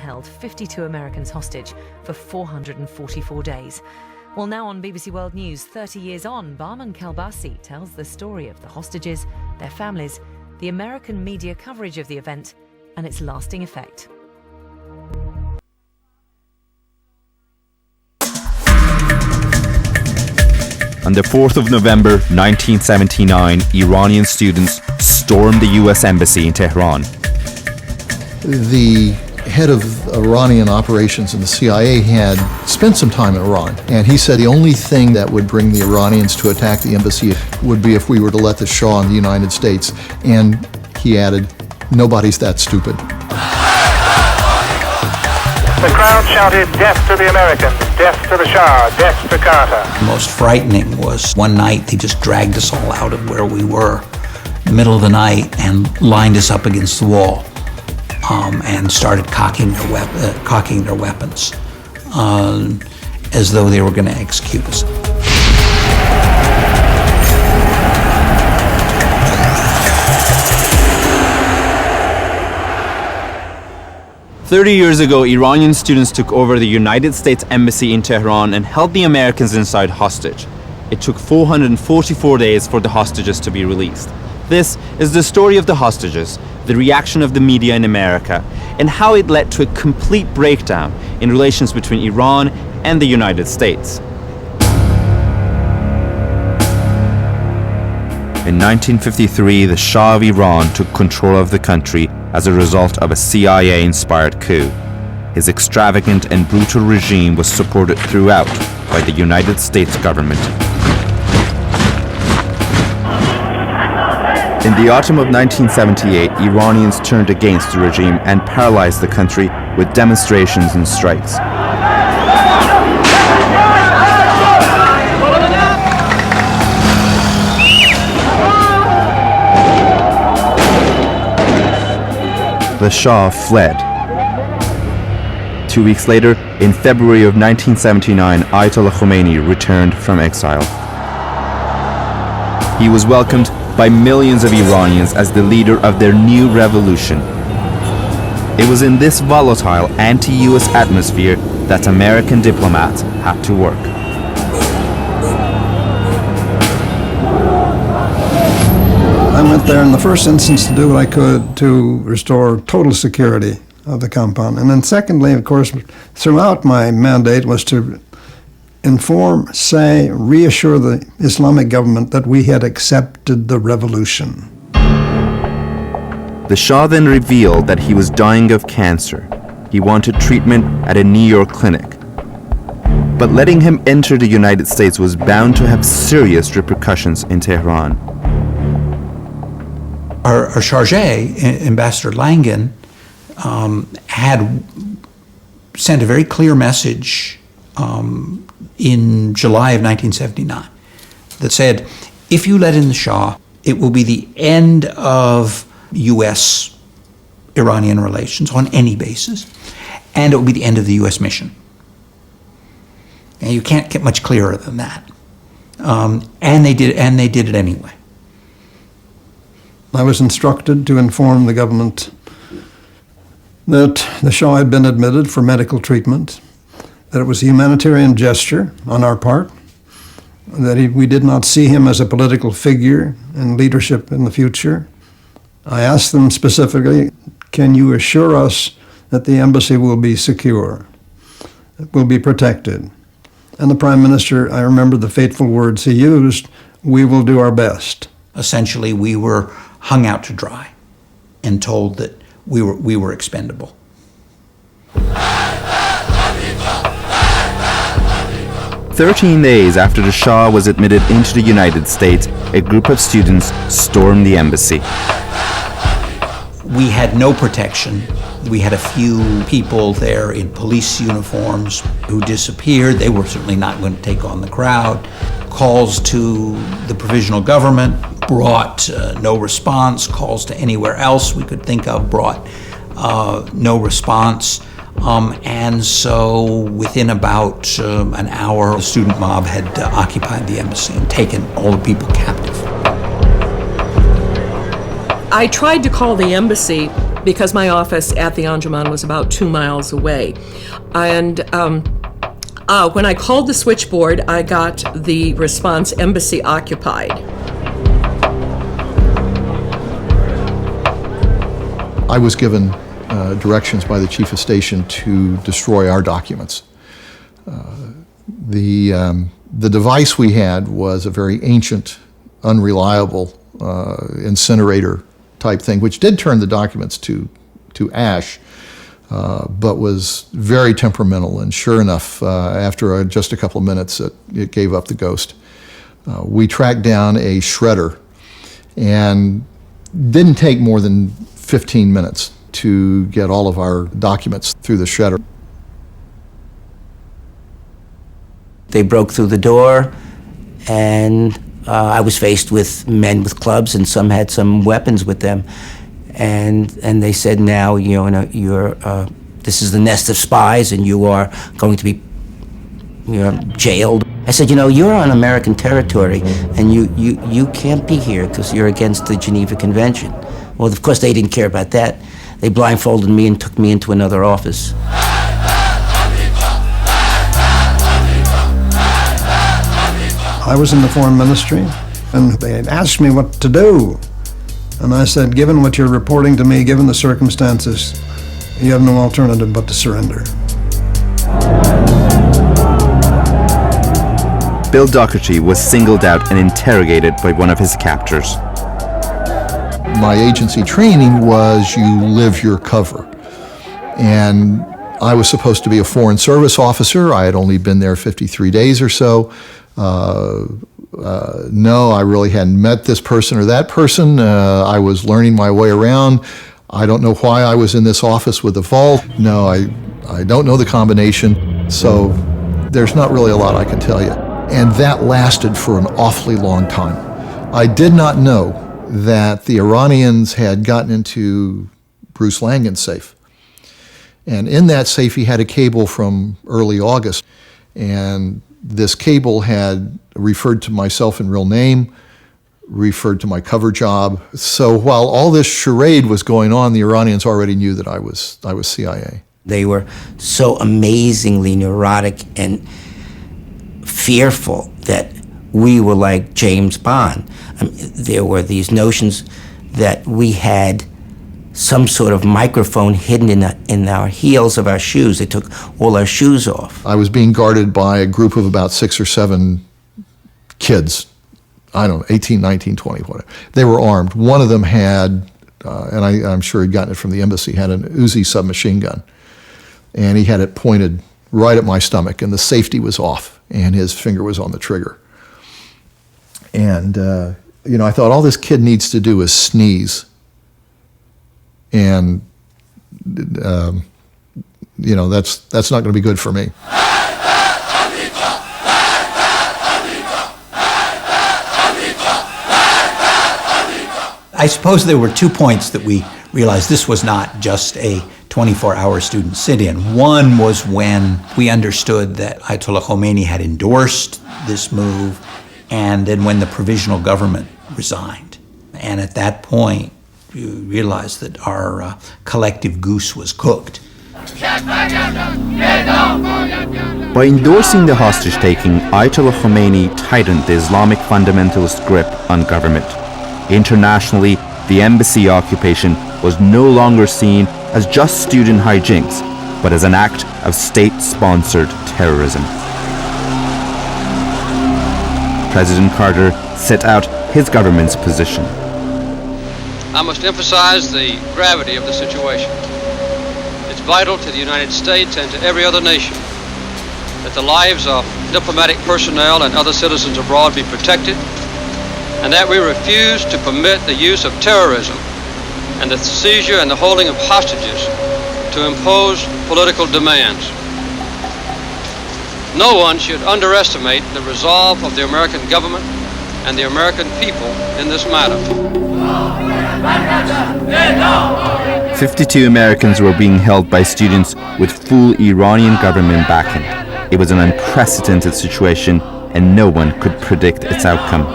held 52 Americans hostage for 444 days. Well, now on BBC World News, 30 years on, Barman Kalbasi tells the story of the hostages, their families, the American media coverage of the event, and its lasting effect. On the 4th of November 1979, Iranian students stormed the US Embassy in Tehran. The head of Iranian operations in the CIA had spent some time in Iran, and he said the only thing that would bring the Iranians to attack the embassy would be if we were to let the Shah in the United States. And he added, nobody's that stupid. The crowd shouted, "Death to the Americans, death to the Shah, death to Carter." Most frightening was one night they just dragged us all out of where we were, middle of the night, and lined us up against the wall, and started cocking their weapons, as though they were going to execute us. 30 years ago, Iranian students took over the United States Embassy in Tehran and held the Americans inside hostage. It took 444 days for the hostages to be released. This is the story of the hostages, the reaction of the media in America, and how it led to a complete breakdown in relations between Iran and the United States. In 1953, the Shah of Iran took control of the country as a result of a CIA-inspired coup. His extravagant and brutal regime was supported throughout by the United States government. In the autumn of 1978, Iranians turned against the regime and paralyzed the country with demonstrations and strikes. The Shah fled. 2 weeks later, in February of 1979, Ayatollah Khomeini returned from exile. He was welcomed by millions of Iranians as the leader of their new revolution. It was in this volatile anti-US atmosphere that American diplomats had to work. I went there in the first instance to do what I could to restore total security of the compound. And then secondly, of course, throughout my mandate was to inform, say, reassure the Islamic government that we had accepted the revolution. The Shah then revealed that he was dying of cancer. He wanted treatment at a New York clinic. But letting him enter the United States was bound to have serious repercussions in Tehran. Our chargé, Ambassador Langan, had sent a very clear message in July of 1979 that said, if you let in the Shah, it will be the end of U.S.-Iranian relations on any basis, and it will be the end of the U.S. mission. And you can't get much clearer than that. And they did it anyway. I was instructed to inform the government that the Shah had been admitted for medical treatment, that it was a humanitarian gesture on our part, that we did not see him as a political figure in leadership in the future. I asked them specifically, can you assure us that the embassy will be secure, will be protected? And the Prime Minister, I remember the fateful words he used, we will do our best. Essentially, we were hung out to dry and told that we were expendable. 13 days after the Shah was admitted into the United States, a group of students stormed the embassy. We had no protection. We had a few people there in police uniforms who disappeared. They were certainly not going to take on the crowd. Calls to the provisional government brought no response. Calls to anywhere else we could think of brought no response. And so within about an hour, the student mob had occupied the embassy and taken all the people captive. I tried to call the embassy, because my office at the Anjuman was about 2 miles away. And when I called the switchboard, I got the response, "Embassy occupied." I was given directions by the chief of station to destroy our documents. The device we had was a very ancient, unreliable incinerator type thing, which did turn the documents to ash, but was very temperamental. And sure enough, after just a couple of minutes, it gave up the ghost. We tracked down a shredder, and didn't take more than 15 minutes to get all of our documents through the shredder. They broke through the door, and I was faced with men with clubs, and some had some weapons with them. And they said, "Now this is the nest of spies, and you are going to be jailed." I said, "You're on American territory, and you can't be here because you're against the Geneva Convention." Well, of course, they didn't care about that. They blindfolded me and took me into another office. I was in the foreign ministry, and they had asked me what to do. And I said, given what you're reporting to me, given the circumstances, you have no alternative but to surrender. Bill Doherty was singled out and interrogated by one of his captors. My agency training was you live your cover. And I was supposed to be a foreign service officer. I had only been there 53 days or so. No, I really hadn't met this person or that person. I was learning my way around. I don't know why I was in this office with the vault. No, I don't know the combination. So there's not really a lot I can tell you. And that lasted for an awfully long time. I did not know that the Iranians had gotten into Bruce Langan's safe. And in that safe, he had a cable from early August. And this cable had referred to myself in real name, referred to my cover job. So while all this charade was going on, the Iranians already knew that I was CIA. They were so amazingly neurotic and fearful that we were like James Bond. There were these notions that we had some sort of microphone hidden in our heels of our shoes. They took all our shoes off. I was being guarded by a group of about 6 or 7 kids. I don't know, 18, 19, 20, whatever. They were armed. One of them had, and I'm sure he'd gotten it from the embassy, had an Uzi submachine gun. And he had it pointed right at my stomach, and the safety was off, and his finger was on the trigger. And, I thought all this kid needs to do is sneeze. And, that's not going to be good for me. I suppose there were 2 points that we realized this was not just a 24-hour student sit-in. One was when we understood that Ayatollah Khomeini had endorsed this move, and then when the provisional government resigned. And at that point, you realized that our collective goose was cooked. By endorsing the hostage-taking, Ayatollah Khomeini tightened the Islamic fundamentalist grip on government. Internationally, the embassy occupation was no longer seen as just student hijinks, but as an act of state-sponsored terrorism. President Carter set out his government's position. I must emphasize the gravity of the situation. It's vital to the United States and to every other nation that the lives of diplomatic personnel and other citizens abroad be protected, and that we refuse to permit the use of terrorism and the seizure and the holding of hostages to impose political demands. No one should underestimate the resolve of the American government and the American people in this matter. 52 Americans were being held by students with full Iranian government backing. It was an unprecedented situation, and no one could predict its outcome.